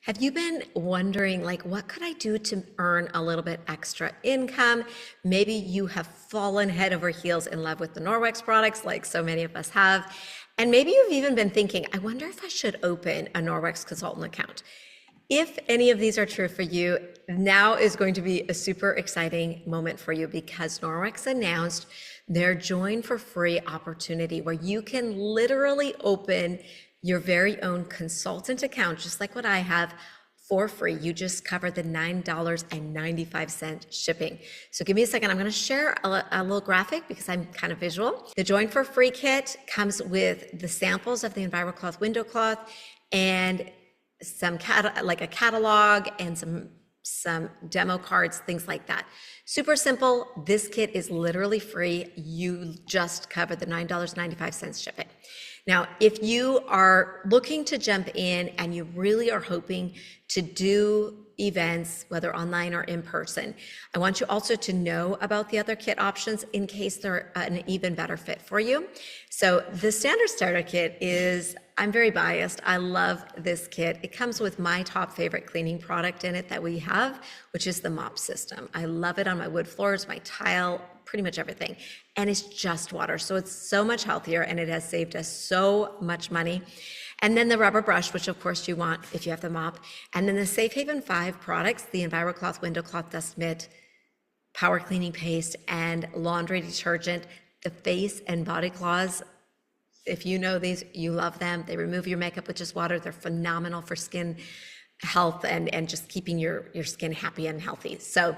Have you been wondering, like, what could I do to earn a little bit extra income? Maybe you have fallen head over heels in love with the Norwex products, like so many of us have. And maybe you've even been thinking, I wonder if I should open a Norwex Consultant account. If any of these are true for you, now is going to be a super exciting moment for you because Norwex announced their Join for Free opportunity where you can literally open your very own consultant account, just like what I have, for free. You just cover the $9.95 shipping. So give me a second. I'm going to share a little graphic because I'm kind of visual. The Join for Free kit comes with the samples of the EnviroCloth window cloth and some like a catalog and some demo cards, things like that. Super simple. This kit is literally free. You just cover the $9.95 shipping. Now, if you are looking to jump in and you really are hoping to do events, whether online or in person, I want you also to know about the other kit options in case they're an even better fit for you. So the standard starter kit is, I'm very biased. I love this kit. It comes with my top favorite cleaning product in it that we have, which is the mop system. I love it on my wood floors, my tile, pretty much everything. And it's just water. So it's so much healthier and it has saved us so much money. And then the rubber brush, which of course you want if you have the mop. And then the Safe Haven 5 products, the EnviroCloth window cloth dust mitt, power cleaning paste, and laundry detergent. The face and body cloths, if you know these, you love them. They remove your makeup with just water. They're phenomenal for skin health and just keeping your skin happy and healthy. So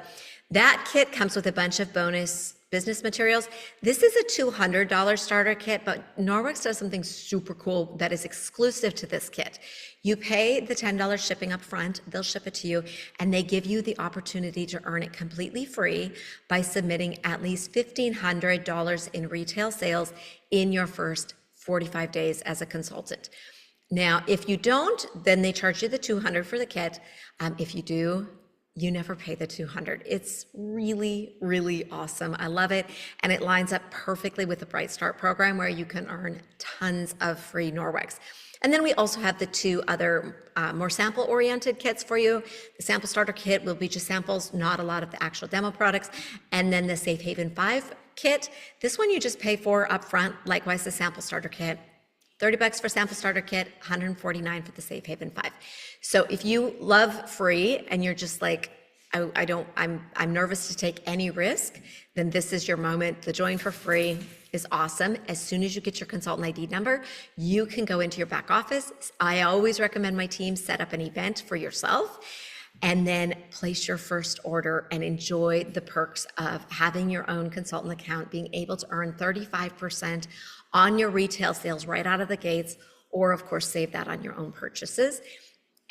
that kit comes with a bunch of bonus business materials. This is a $200 starter kit, but Norwex does something super cool that is exclusive to this kit. You pay the $10 shipping up front, they'll ship it to you, and they give you the opportunity to earn it completely free by submitting at least $1,500 in retail sales in your first 45 days as a consultant. Now, if you don't, then they charge you the $200 for the kit. If you do, you never pay the $200. It's really, really awesome. I love it. And it lines up perfectly with the Bright Start program where you can earn tons of free Norwex. And then we also have the two other more sample-oriented kits for you. The sample starter kit will be just samples, not a lot of the actual demo products. And then the Safe Haven 5 kit, this one you just pay for upfront. Likewise, the sample starter kit. $30 for sample starter kit, $149 for the Safe Haven 5. So if you love free and you're just like, I'm nervous to take any risk, then this is your moment. The Join for Free is awesome. As soon as you get your consultant ID number, you can go into your back office. I always recommend my team set up an event for yourself and then place your first order and enjoy the perks of having your own consultant account, being able to earn 35% on your retail sales right out of the gates, or of course, save that on your own purchases.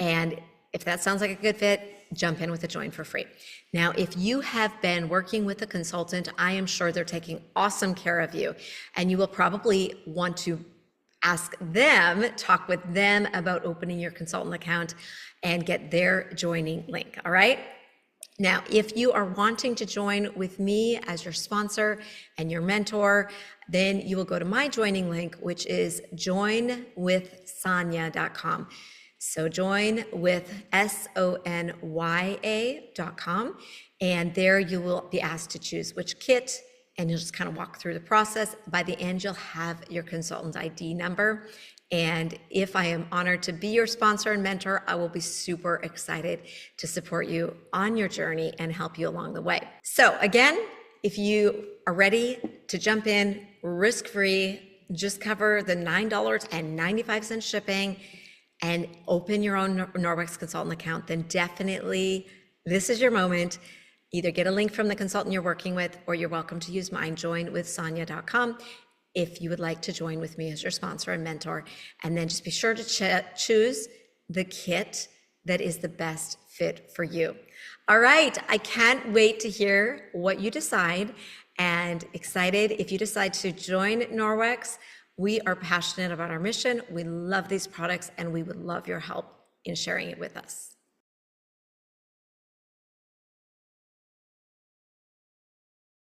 And if that sounds like a good fit, jump in with a Join for Free. Now, if you have been working with a consultant, I am sure they're taking awesome care of you, and you will probably want to ask them, talk with them about opening your consultant account and get their joining link, all right? Now, if you are wanting to join with me as your sponsor and your mentor, then you will go to my joining link, which is joinwithsonya.com. So join with SONYA.com. And there you will be asked to choose which kit, and you'll just kind of walk through the process. By the end, you'll have your consultant ID number. And if I am honored to be your sponsor and mentor, I will be super excited to support you on your journey and help you along the way. So again, if you are ready to jump in risk-free, just cover the $9.95 shipping and open your own Norwex Consultant account, then definitely this is your moment. Either get a link from the consultant you're working with, or you're welcome to use mine, joinwithsonya.com, if you would like to join with me as your sponsor and mentor. And then just be sure to choose the kit that is the best fit for you. All right, I can't wait to hear what you decide, and excited if you decide to join Norwex. We are passionate about our mission. We love these products, and we would love your help in sharing it with us.